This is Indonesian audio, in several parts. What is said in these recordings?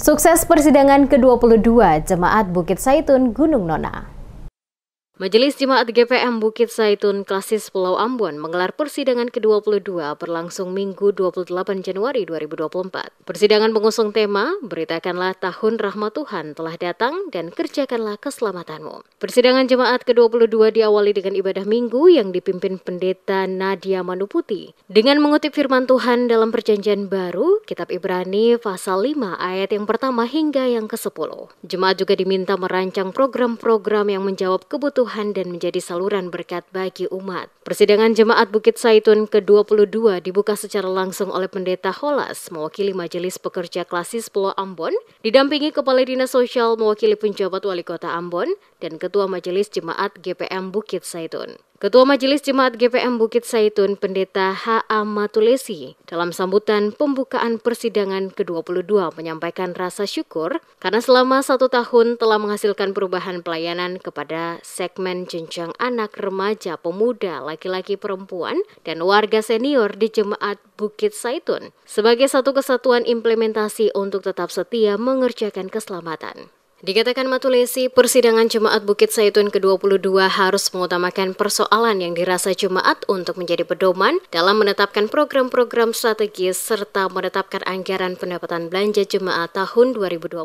Sukses persidangan ke-22 Jemaat Bukit Zaitun Gunung Nona. Majelis Jemaat GPM Bukit Zaitun Klasis Pulau Ambon menggelar persidangan ke-22 berlangsung Minggu 28 Januari 2024. Persidangan mengusung tema, beritakanlah tahun rahmat Tuhan telah datang dan kerjakanlah keselamatanmu. Persidangan Jemaat ke-22 diawali dengan ibadah minggu yang dipimpin Pendeta Nadia Manuputi. Dengan mengutip firman Tuhan dalam Perjanjian Baru, Kitab Ibrani pasal 5 ayat yang pertama hingga yang ke-10. Jemaat juga diminta merancang program-program yang menjawab kebutuhan dan menjadi saluran berkat bagi umat. Persidangan Jemaat Bukit Zaitun ke-22 dibuka secara langsung oleh Pendeta Holas mewakili Majelis Pekerja Klasis Pulau Ambon, didampingi Kepala Dinas Sosial mewakili penjabat Wali Kota Ambon dan Ketua Majelis Jemaat GPM Bukit Zaitun. Ketua Majelis Jemaat GPM Bukit Zaitun, Pendeta H.A. Matulesi, dalam sambutan pembukaan persidangan ke-22 menyampaikan rasa syukur karena selama 1 tahun telah menghasilkan perubahan pelayanan kepada segmen jenjang anak, remaja, pemuda, laki-laki, perempuan, dan warga senior di Jemaat Bukit Zaitun sebagai satu kesatuan implementasi untuk tetap setia mengerjakan keselamatan. Dikatakan Matulesi, persidangan Jemaat Bukit Zaitun ke-22 harus mengutamakan persoalan yang dirasa jemaat untuk menjadi pedoman dalam menetapkan program-program strategis serta menetapkan anggaran pendapatan belanja jemaat tahun 2024.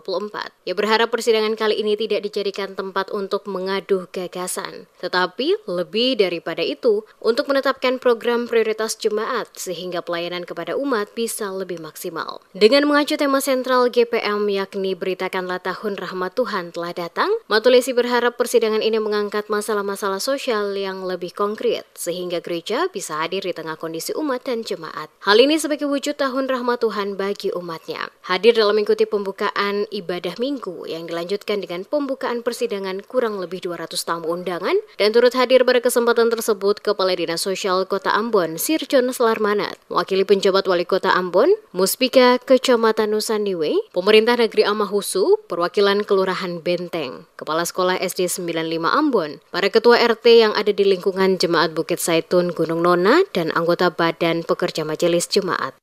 Ia berharap persidangan kali ini tidak dijadikan tempat untuk mengaduh gagasan, tetapi lebih daripada itu untuk menetapkan program prioritas jemaat sehingga pelayanan kepada umat bisa lebih maksimal. Dengan mengacu tema sentral GPM yakni beritakanlah tahun rahmat Tuhan telah datang, Matulesi berharap persidangan ini mengangkat masalah-masalah sosial yang lebih konkret sehingga gereja bisa hadir di tengah kondisi umat dan jemaat. Hal ini sebagai wujud tahun rahmat Tuhan bagi umatnya. Hadir dalam mengikuti pembukaan ibadah minggu yang dilanjutkan dengan pembukaan persidangan kurang lebih 200 tamu undangan dan turut hadir pada kesempatan tersebut Kepala Dinas Sosial Kota Ambon, Sirjon Slarmanat, mewakili penjabat Wali Kota Ambon, Muspika Kecamatan Nusandiwe, Pemerintah Negeri Amahusu, perwakilan Kelurahan Benteng, Kepala Sekolah SD 95 Ambon, para ketua RT yang ada di lingkungan Jemaat Bukit Zaitun Gunung Nona, dan anggota Badan Pekerja Majelis Jemaat.